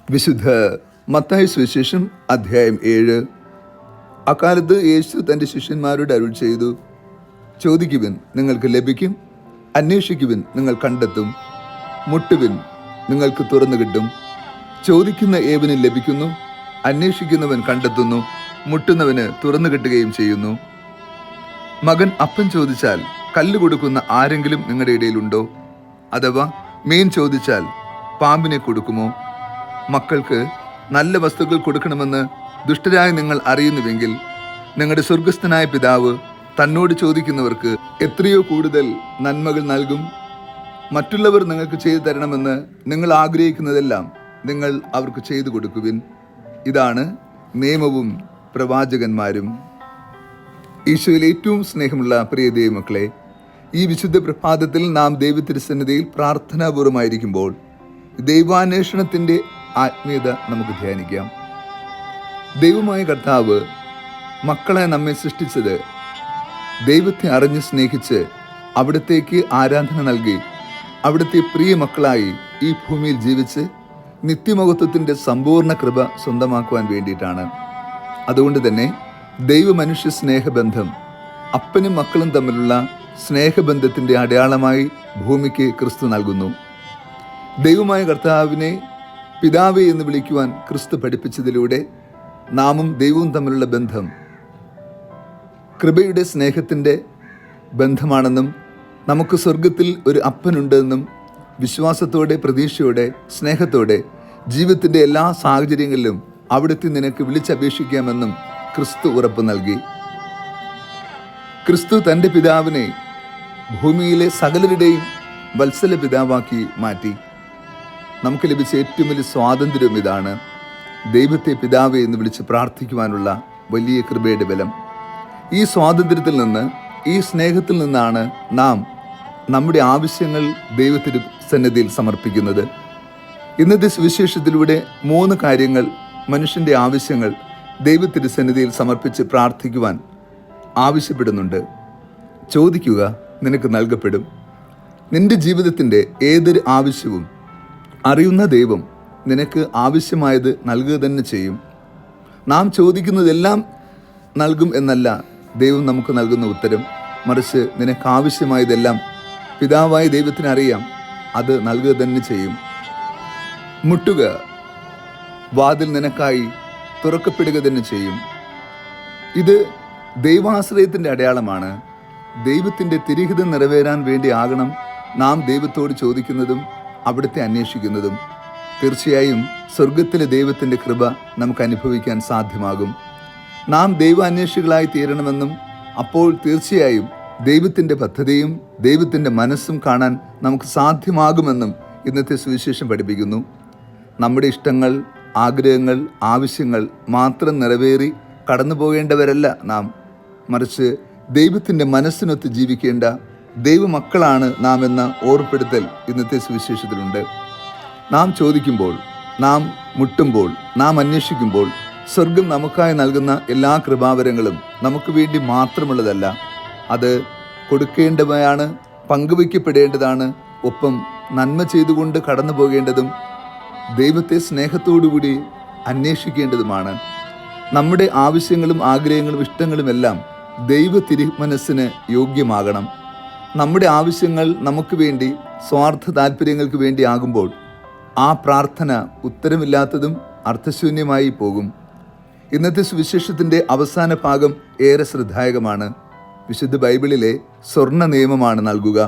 വിശുദ്ധ മത്തായി സുവിശേഷം അധ്യായം 7. അക്കാലത്ത് യേശു തൻ്റെ ശിഷ്യന്മാരോട് അരുൾ ചെയ്തു, ചോദിക്കുവിൻ, നിങ്ങൾക്ക് ലഭിക്കും; അന്വേഷിക്കുവിൻ, നിങ്ങൾ കണ്ടെത്തും; മുട്ടുവിൻ, നിങ്ങൾക്ക് തുറന്നു കിട്ടും. ചോദിക്കുന്ന ഏവനും ലഭിക്കുന്നു, അന്വേഷിക്കുന്നവൻ കണ്ടെത്തുന്നു, മുട്ടുന്നവന് തുറന്നു കിട്ടുകയും ചെയ്യുന്നു. മകൻ അപ്പം ചോദിച്ചാൽ കല്ല് കൊടുക്കുന്ന ആരെങ്കിലും നിങ്ങളുടെ ഇടയിലുണ്ടോ? അഥവാ മീൻ ചോദിച്ചാൽ പാമ്പിനെ കൊടുക്കുമോ? മക്കൾക്ക് നല്ല വസ്തുക്കൾ കൊടുക്കണമെന്ന് ദുഷ്ടരായ നിങ്ങൾ അറിയുന്നുവെങ്കിൽ നിങ്ങളുടെ സ്വർഗസ്ഥനായ പിതാവ് തന്നോട് ചോദിക്കുന്നവർക്ക് എത്രയോ കൂടുതൽ നന്മകൾ നൽകും. മറ്റുള്ളവർ നിങ്ങൾക്ക് ചെയ്തു തരണമെന്ന് നിങ്ങൾ ആഗ്രഹിക്കുന്നതെല്ലാം നിങ്ങൾ അവർക്ക് ചെയ്തു കൊടുക്കുവിൻ. ഇതാണ് നിയമവും പ്രവാചകന്മാരും. ഈശോയിൽ ഏറ്റവും സ്നേഹമുള്ള പ്രിയ ദൈവമക്കളെ, ഈ വിശുദ്ധ പ്രഭാതത്തിൽ നാം ദൈവത്തിരുസന്നിധിയിൽ പ്രാർത്ഥനാപൂർവമായിരിക്കുമ്പോൾ ദൈവാന്വേഷണത്തിൻ്റെ ആത്മീയത നമുക്ക് ധ്യാനിക്കാം. ദൈവമായ കർത്താവ് മക്കളെ നമ്മെ സൃഷ്ടിച്ചത് ദൈവത്തെ അറിഞ്ഞ് സ്നേഹിച്ച് അവിടത്തേക്ക് ആരാധന നൽകി അവിടുത്തെ പ്രിയ മക്കളായി ഈ ഭൂമിയിൽ ജീവിച്ച് നിത്യമഹത്വത്തിൻ്റെ സമ്പൂർണ്ണ കൃപ സ്വന്തമാക്കുവാൻ വേണ്ടിയിട്ടാണ്. അതുകൊണ്ട് തന്നെ ദൈവമനുഷ്യ സ്നേഹബന്ധം, അപ്പനും മക്കളും തമ്മിലുള്ള സ്നേഹബന്ധത്തിൻ്റെ അടയാളമായി ഭൂമിക്ക് ക്രിസ്തു നൽകുന്നു. ദൈവമായ കർത്താവിനെ പിതാവേ എന്ന് വിളിക്കുവാൻ ക്രിസ്തു പഠിപ്പിച്ചതിലൂടെ നാമും ദൈവവും തമ്മിലുള്ള ബന്ധം കൃപയുടെ സ്നേഹത്തിൻ്റെ ബന്ധമാണെന്നും നമുക്ക് സ്വർഗത്തിൽ ഒരു അപ്പനുണ്ടെന്നും വിശ്വാസത്തോടെ, പ്രതീക്ഷയോടെ, സ്നേഹത്തോടെ ജീവിതത്തിൻ്റെ എല്ലാ സാഹചര്യങ്ങളിലും അവിടുത്തെ നിനക്ക് വിളിച്ചപേക്ഷിക്കാമെന്നും ക്രിസ്തു ഉറപ്പ് നൽകി. ക്രിസ്തു തൻ്റെ പിതാവിനെ ഭൂമിയിലെ സകലരുടെയും വത്സല പിതാവാക്കി മാറ്റി. നമുക്ക് ലഭിച്ച ഏറ്റവും വലിയ സ്വാതന്ത്ര്യം ഇതാണ്. ദൈവത്തെ പിതാവേ എന്ന് വിളിച്ച് പ്രാർത്ഥിക്കുവാനുള്ള വലിയ കൃപയുടെ ബലം. ഈ സ്വാതന്ത്ര്യത്തിൽ നിന്ന്, ഈ സ്നേഹത്തിൽ നിന്നാണ് നാം നമ്മുടെ ആവശ്യങ്ങൾ ദൈവത്തിൻ്റെ സന്നിധിയിൽ സമർപ്പിക്കുന്നത്. ഇന്നത്തെ സുവിശേഷത്തിലൂടെ 3 കാര്യങ്ങൾ, മനുഷ്യൻ്റെ ആവശ്യങ്ങൾ ദൈവത്തിൻ്റെ സന്നിധിയിൽ സമർപ്പിച്ച് പ്രാർത്ഥിക്കുവാൻ ആവശ്യപ്പെടുന്നുണ്ട്. ചോദിക്കുക, നിനക്ക് നൽകപ്പെടും. നിന്റെ ജീവിതത്തിൻ്റെ ഏതൊരു ആവശ്യവും അറിയുന്ന ദൈവം നിനക്ക് ആവശ്യമായത് നൽകുക തന്നെ ചെയ്യും. നാം ചോദിക്കുന്നതെല്ലാം നൽകും എന്നല്ല ദൈവം നമുക്ക് നൽകുന്ന ഉത്തരം. മറിച്ച് നിനക്ക് ആവശ്യമായതെല്ലാം പിതാവായ ദൈവത്തിന് അറിയാം, അത് നൽകുക തന്നെ ചെയ്യും. മുട്ടുക, വാതിൽ നിനക്കായി തുറക്കപ്പെടുക തന്നെ ചെയ്യും. ഇത് ദൈവാശ്രയത്തിൻ്റെ അടയാളമാണ്. ദൈവത്തിൻ്റെ തിരുഹിതം നിറവേറാൻ വേണ്ടി ആകണം നാം ദൈവത്തോട് ചോദിക്കുന്നതും അവിടുത്തെ അന്വേഷിക്കുന്നതും. തീർച്ചയായും സ്വർഗത്തിലെ ദൈവത്തിൻ്റെ കൃപ നമുക്ക് അനുഭവിക്കാൻ സാധ്യമാകും. നാം ദൈവാന്വേഷികളായി തീരണമെന്നും അപ്പോൾ തീർച്ചയായും ദൈവത്തിൻ്റെ പദ്ധതിയും ദൈവത്തിൻ്റെ മനസ്സും കാണാൻ നമുക്ക് സാധ്യമാകുമെന്നും ഇന്നത്തെ സുവിശേഷം പഠിപ്പിക്കുന്നു. നമ്മുടെ ഇഷ്ടങ്ങൾ, ആഗ്രഹങ്ങൾ, ആവശ്യങ്ങൾ മാത്രം നിറവേറി കടന്നു പോകേണ്ടവരല്ല നാം. മറിച്ച് ദൈവത്തിൻ്റെ മനസ്സിനൊത്ത് ജീവിക്കേണ്ട ദൈവമക്കളാണ് നാം എന്ന ഓർമ്മപ്പെടുത്തൽ ഇന്നത്തെ സുവിശേഷത്തിലുണ്ട്. നാം ചോദിക്കുമ്പോൾ, നാം മുട്ടുമ്പോൾ, നാം അന്വേഷിക്കുമ്പോൾ സ്വർഗം നമുക്കായി നൽകുന്ന എല്ലാ കൃപാവരങ്ങളും നമുക്ക് വേണ്ടി മാത്രമുള്ളതല്ല. അത് കൊടുക്കേണ്ടവയാണ്, പങ്കുവയ്ക്കപ്പെടേണ്ടതാണ്. ഒപ്പം നന്മ ചെയ്തുകൊണ്ട് കടന്നു പോകേണ്ടതും ദൈവത്തെ സ്നേഹത്തോടുകൂടി അന്വേഷിക്കേണ്ടതുമാണ്. നമ്മുടെ ആവശ്യങ്ങളും ആഗ്രഹങ്ങളും ഇഷ്ടങ്ങളുമെല്ലാം ദൈവ തിരുമനസ്സിന് യോഗ്യമാകണം. നമ്മുടെ ആവശ്യങ്ങൾ നമുക്ക് വേണ്ടി, സ്വാർത്ഥ താല്പര്യങ്ങൾക്ക് വേണ്ടി ആകുമ്പോൾ ആ പ്രാർത്ഥന ഉത്തരമില്ലാത്തതും അർത്ഥശൂന്യമായി പോകും. ഇന്നത്തെ സുവിശേഷത്തിൻ്റെ അവസാന ഭാഗം ഏറെ ശ്രദ്ധായകമാണ്. വിശുദ്ധ ബൈബിളിലെ സ്വർണ്ണ നിയമമാണ് നൽകുക.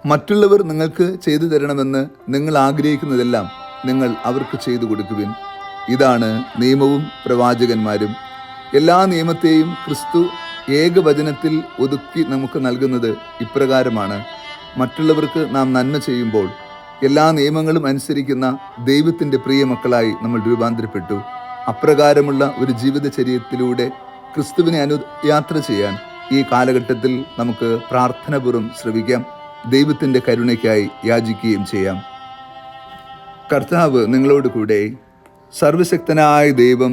മറ്റുള്ളവർ നിങ്ങൾക്ക് ചെയ്തു തരണമെന്ന് നിങ്ങൾ ആഗ്രഹിക്കുന്നതെല്ലാം നിങ്ങൾ അവർക്ക് ചെയ്തു കൊടുക്കുവിൻ. ഇതാണ് നിയമവും പ്രവാചകന്മാരും. എല്ലാ നിയമത്തെയും ക്രിസ്തു ഏകവചനത്തിൽ ഒതുക്കി നമുക്ക് നൽകുന്നത് ഇപ്രകാരമാണ്: മറ്റുള്ളവർക്ക് നാം നന്മ ചെയ്യുമ്പോൾ എല്ലാ നിയമങ്ങളും അനുസരിക്കുന്ന ദൈവത്തിൻ്റെ പ്രിയ മക്കളായി നമ്മൾ രൂപാന്തരപ്പെട്ടു. അപ്രകാരമുള്ള ഒരു ജീവിതചര്യത്തിലൂടെ ക്രിസ്തുവിനെ യാത്ര ചെയ്യാൻ ഈ കാലഘട്ടത്തിൽ നമുക്ക് പ്രാർത്ഥനാപൂർവ്വം ശ്രമിക്കാം. ദൈവത്തിൻ്റെ കരുണയ്ക്കായി യാചിക്കുകയും ചെയ്യാം. കർത്താവ് നിങ്ങളോട് കൂടെ. സർവശക്തനായ ദൈവം,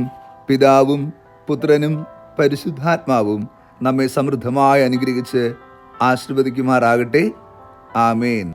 പിതാവും പുത്രനും പരിശുദ്ധാത്മാവും നമ്മെ സമൃദ്ധമായി അനുഗ്രഹിച്ച് ആശീർവദിക്കുമാറാകട്ടെ. ആമേൻ.